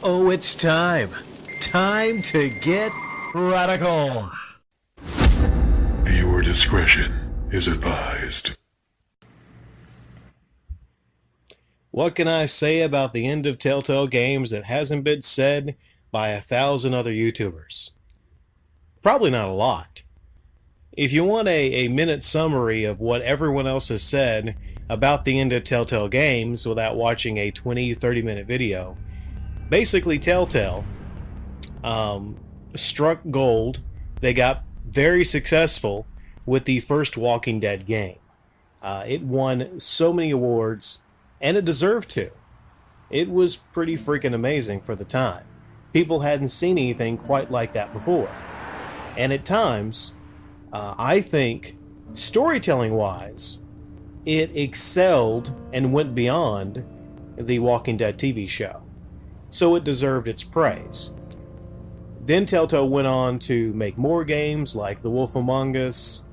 Oh, it's time. Time to get radical. Viewer discretion is advised. What can I say about the end of Telltale Games that hasn't been said by 1,000 other YouTubers? Probably not a lot. If you want a minute summary of what everyone else has said about the end of Telltale Games without watching a 20-30 minute video, basically Telltale struck gold. They got very successful with the first Walking Dead game. It won so many awards, and it deserved to. It was pretty freaking amazing for the time. People hadn't seen anything quite like that before. And at times, I think, storytelling-wise, it excelled and went beyond the Walking Dead TV show. So it deserved its praise. Then Telltale went on to make more games like The Wolf Among Us,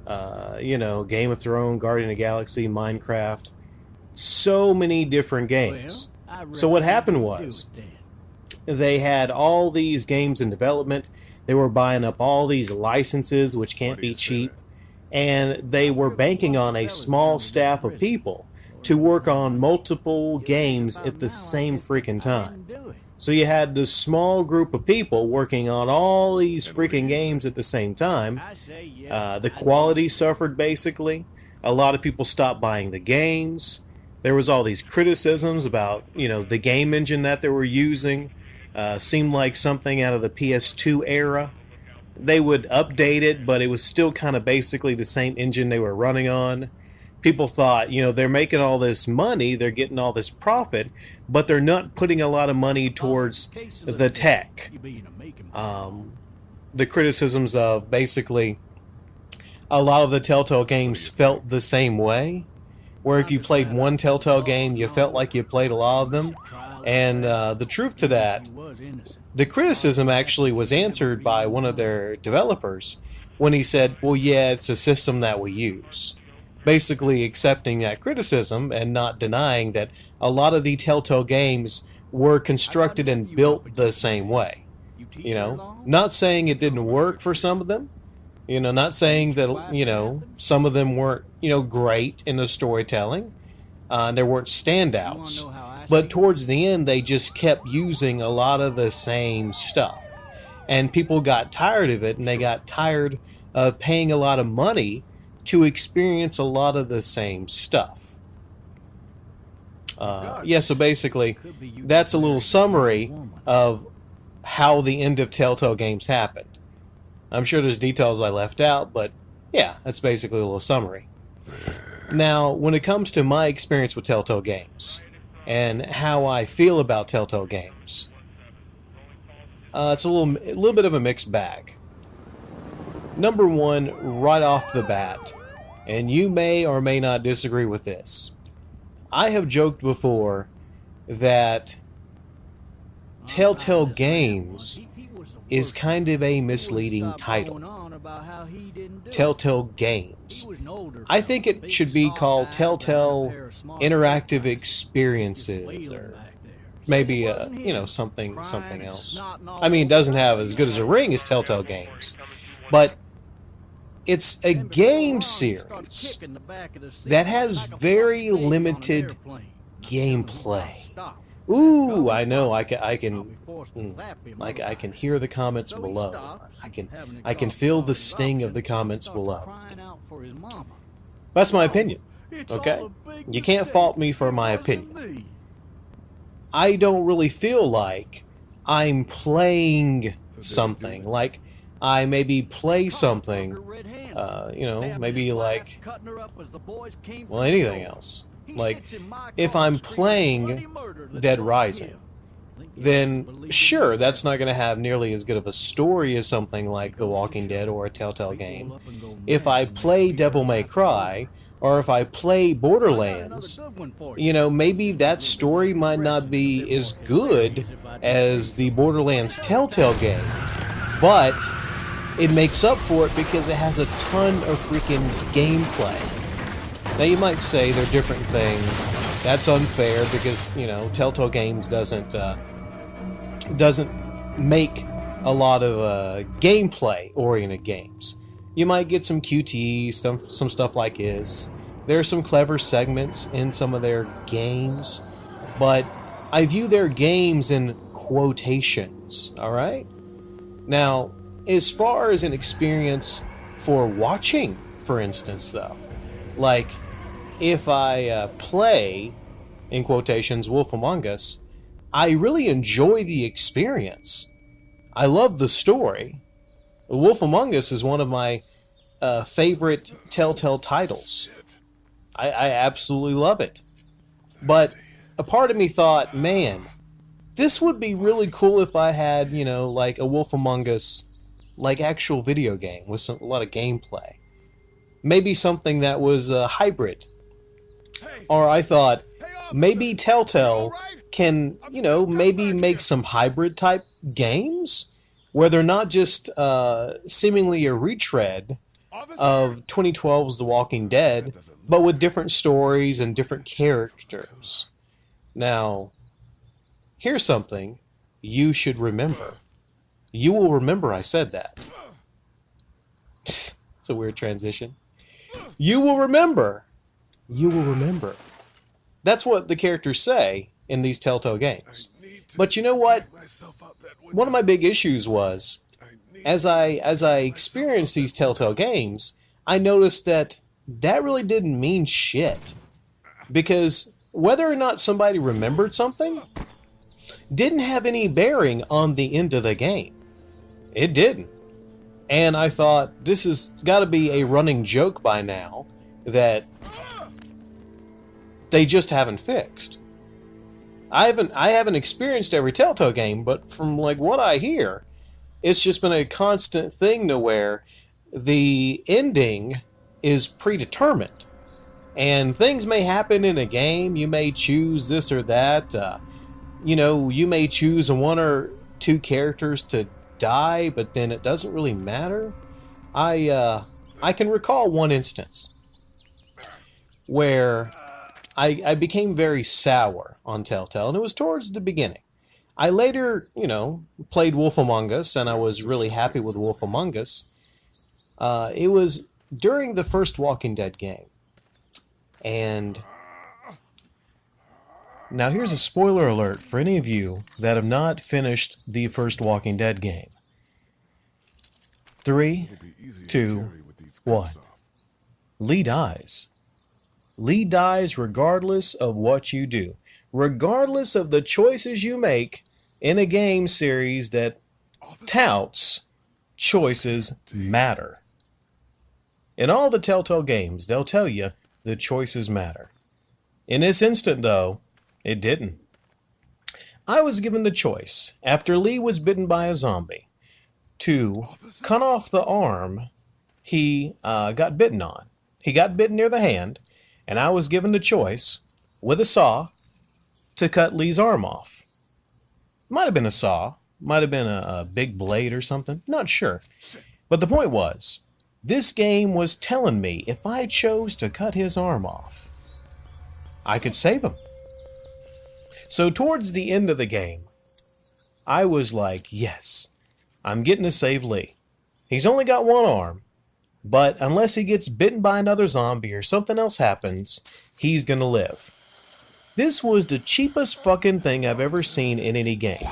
Game of Thrones, Guardian of the Galaxy, Minecraft. So many different games. So what happened was, they had all these games in development. They were buying up all these licenses, which can't be cheap. And they were banking on a small staff of people to work on multiple games at the same freaking time. So you had this small group of people working on all these freaking games at the same time. The quality suffered, basically. A lot of people stopped buying the games. There was all these criticisms about, the game engine that they were using. Seemed like something out of the PS2 era. They would update it, but it was still kind of basically the same engine they were running on. People thought, they're making all this money, they're getting all this profit, but they're not putting a lot of money towards the tech. The criticisms of basically a lot of the Telltale games felt the same way, where if you played one Telltale game, you felt like you played a lot of them. And the truth to that, the criticism actually was answered by one of their developers when he said, well, yeah, it's a system that we use. Basically accepting that criticism and not denying that a lot of the Telltale games were constructed and built the same way. Not saying it didn't work for some of them. Not saying that, some of them weren't, great in the storytelling. There weren't standouts. But towards the end, they just kept using a lot of the same stuff. And people got tired of it, and they got tired of paying a lot of money to experience a lot of the same stuff. So basically, that's a little summary of how the end of Telltale Games happened. I'm sure there's details I left out, but yeah, that's basically a little summary. Now, when it comes to my experience with Telltale Games, and how I feel about Telltale Games, it's a little bit of a mixed bag. Number one, right off the bat, and you may or may not disagree with this, I have joked before that Telltale Games is kind of a misleading title. Telltale Games. I think it should be called Telltale Interactive Experiences, or maybe something else. I mean, it doesn't have as good as a ring as Telltale Games, but it's a game series that has very limited gameplay. Ooh, I know. I can hear the comments below. I can feel the sting of the comments below. That's my opinion. Okay? You can't fault me for my opinion. I don't really feel like I'm playing something. Like, I maybe play something, maybe like, well, anything else. Like, if I'm playing Dead Rising, then sure, that's not going to have nearly as good of a story as something like The Walking Dead or a Telltale game. If I play Devil May Cry, or if I play Borderlands, maybe that story might not be as good as the Borderlands Telltale game, but it makes up for it because it has a ton of freaking gameplay. Now you might say they're different things. That's unfair because, Telltale Games doesn't doesn't make a lot of gameplay-oriented games. You might get some QTEs, some stuff like this. There are some clever segments in some of their games, but I view their games in quotations, alright? Now, as far as an experience for watching, for instance, though, like, if I play, in quotations, Wolf Among Us, I really enjoy the experience. I love the story. Wolf Among Us is one of my favorite Telltale titles. I absolutely love it. But a part of me thought, man, this would be really cool if I had, like a Wolf Among Us, like actual video game with a lot of gameplay. Maybe something that was a hybrid. Or I thought, maybe Telltale can, maybe make some hybrid type games where they're not just seemingly a retread of 2012's The Walking Dead, but with different stories and different characters. Now, here's something you should remember. You will remember I said that. It's a weird transition. You will remember. You will remember. That's what the characters say in these Telltale games. But you know what? One of my big issues was, as I experienced these Telltale games, I noticed that really didn't mean shit. Because whether or not somebody remembered something didn't have any bearing on the end of the game. It didn't. And I thought, this has got to be a running joke by now that they just haven't fixed. I haven't experienced every Telltale game, but from like what I hear, it's just been a constant thing to where the ending is predetermined. And things may happen in a game. You may choose this or that. You may choose one or two characters to die, but then it doesn't really matter. I can recall one instance where I became very sour on Telltale, and it was towards the beginning. I later, played Wolf Among Us, and I was really happy with Wolf Among Us. It was during the first Walking Dead game. And now here's a spoiler alert for any of you that have not finished the first Walking Dead game. 3, 2, 1. Lee dies. Lee dies regardless of what you do. Regardless of the choices you make in a game series that touts choices matter. In all the Telltale games, they'll tell you the choices matter. In this instant, though, it didn't. I was given the choice, after Lee was bitten by a zombie, to cut off the arm he got bitten on. He got bitten near the hand, and I was given the choice, with a saw, to cut Lee's arm off. Might have been a saw, might have been a big blade or something, not sure. But the point was, this game was telling me if I chose to cut his arm off, I could save him. So towards the end of the game, I was like, yes, I'm getting to save Lee. He's only got one arm, but unless he gets bitten by another zombie or something else happens, he's gonna live. This was the cheapest fucking thing I've ever seen in any game.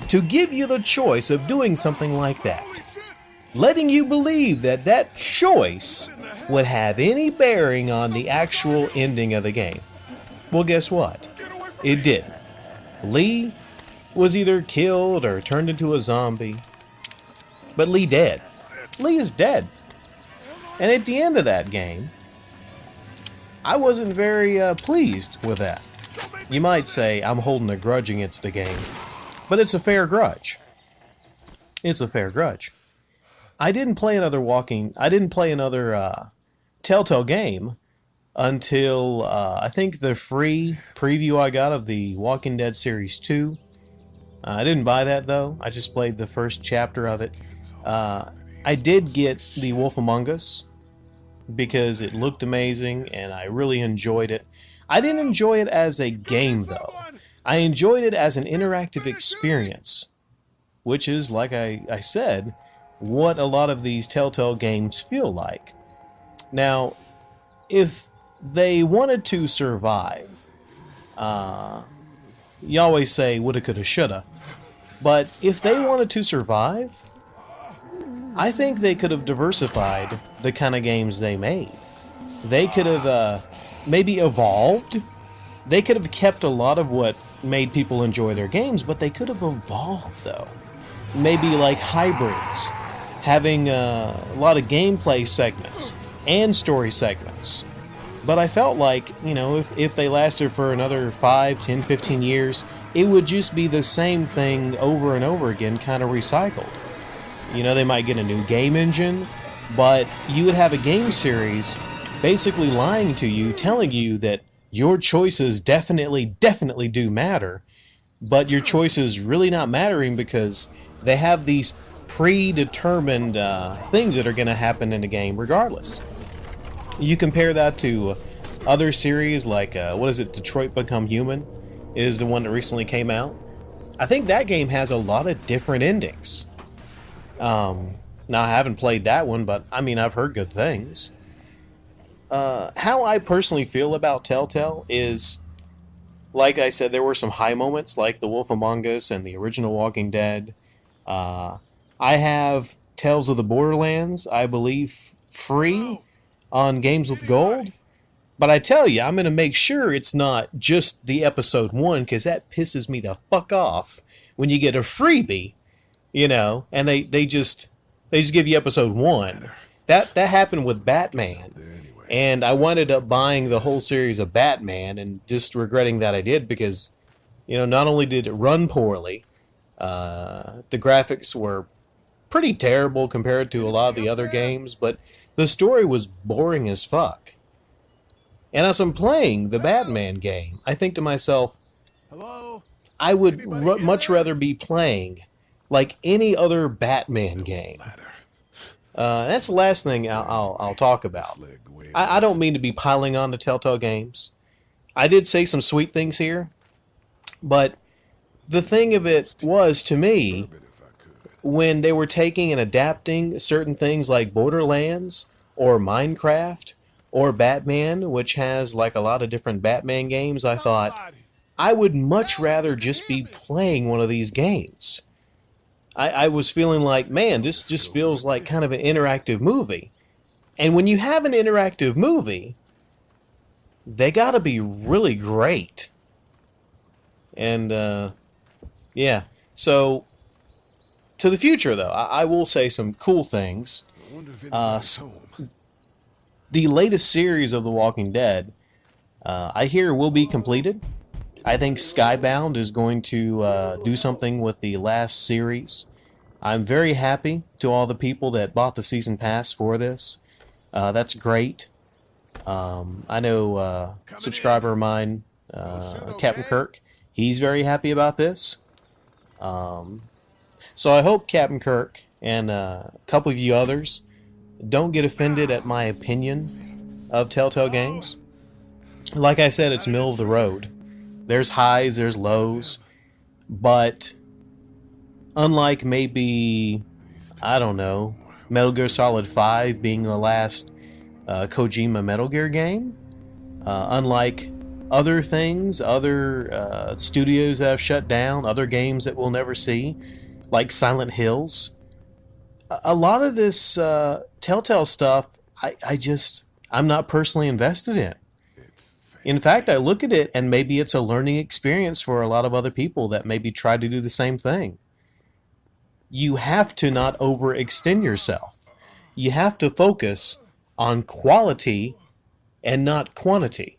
To give you the choice of doing something like that. Letting you believe that that choice would have any bearing on the actual ending of the game. Well, guess what? It didn't. Lee was either killed or turned into a zombie. But Lee dead. Lee is dead. And at the end of that game, I wasn't very pleased with that. You might say I'm holding a grudge against the game, but it's a fair grudge. It's a fair grudge. I didn't play another Telltale game until I think the free preview I got of the Walking Dead Series 2. I didn't buy that though. I just played the first chapter of it. I did get the Wolf Among Us because it looked amazing and I really enjoyed it. I didn't enjoy it as a game though. I enjoyed it as an interactive experience, which is, like I said, what a lot of these Telltale games feel like. Now, if they wanted to survive, you always say woulda, coulda, shoulda, but if they wanted to survive, I think they could have diversified the kind of games they made. They could have maybe evolved. They could have kept a lot of what made people enjoy their games, but they could have evolved, though. Maybe like hybrids, having a lot of gameplay segments and story segments. But I felt like, if they lasted for another 5, 10, 15 years, it would just be the same thing over and over again, kind of recycled. They might get a new game engine, but you would have a game series basically lying to you, telling you that your choices definitely do matter, but your choices really not mattering because they have these predetermined things that are going to happen in the game regardless. You compare that to other series like, Detroit Become Human is the one that recently came out. I think that game has a lot of different endings. Now, I haven't played that one, but I've heard good things. How I personally feel about Telltale is, like I said, there were some high moments like The Wolf Among Us and the original Walking Dead. I have Tales of the Borderlands, I believe, free on Games with Gold. But I tell you, I'm going to make sure it's not just the episode 1, because that pisses me the fuck off when you get a freebie, and they just give you episode 1. That happened with Batman. And I wound up buying the whole series of Batman and just regretting that I did because, not only did it run poorly, the graphics were pretty terrible compared to a lot of the other games, but the story was boring as fuck. And as I'm playing the Batman game, I think to myself, I would much rather be playing like any other Batman game. That's the last thing I'll talk about. I don't mean to be piling on to Telltale Games. I did say some sweet things here, but the thing of it was, to me, when they were taking and adapting certain things like Borderlands or Minecraft or Batman, which has like a lot of different Batman games, I thought, I would much rather just be playing one of these games. I was feeling like, man, this just feels like kind of an interactive movie. And when you have an interactive movie, they gotta be really great. And, yeah. So, to the future, though, I will say some cool things. The latest series of The Walking Dead, I hear will be completed. I think Skybound is going to do something with the last series. I'm very happy to all the people that bought the season pass for this. That's great. I know subscriber of mine, Captain Kirk, he's very happy about this. So I hope Captain Kirk and a couple of you others don't get offended at my opinion of Telltale Games. Like I said, it's middle of the road. There's highs, there's lows, but unlike maybe, I don't know, Metal Gear Solid 5 being the last Kojima Metal Gear game, unlike other things, other studios that have shut down, other games that we'll never see, like Silent Hills, a lot of this Telltale stuff, I'm not personally invested in. In fact, I look at it and maybe it's a learning experience for a lot of other people that maybe try to do the same thing. You have to not overextend yourself. You have to focus on quality and not quantity.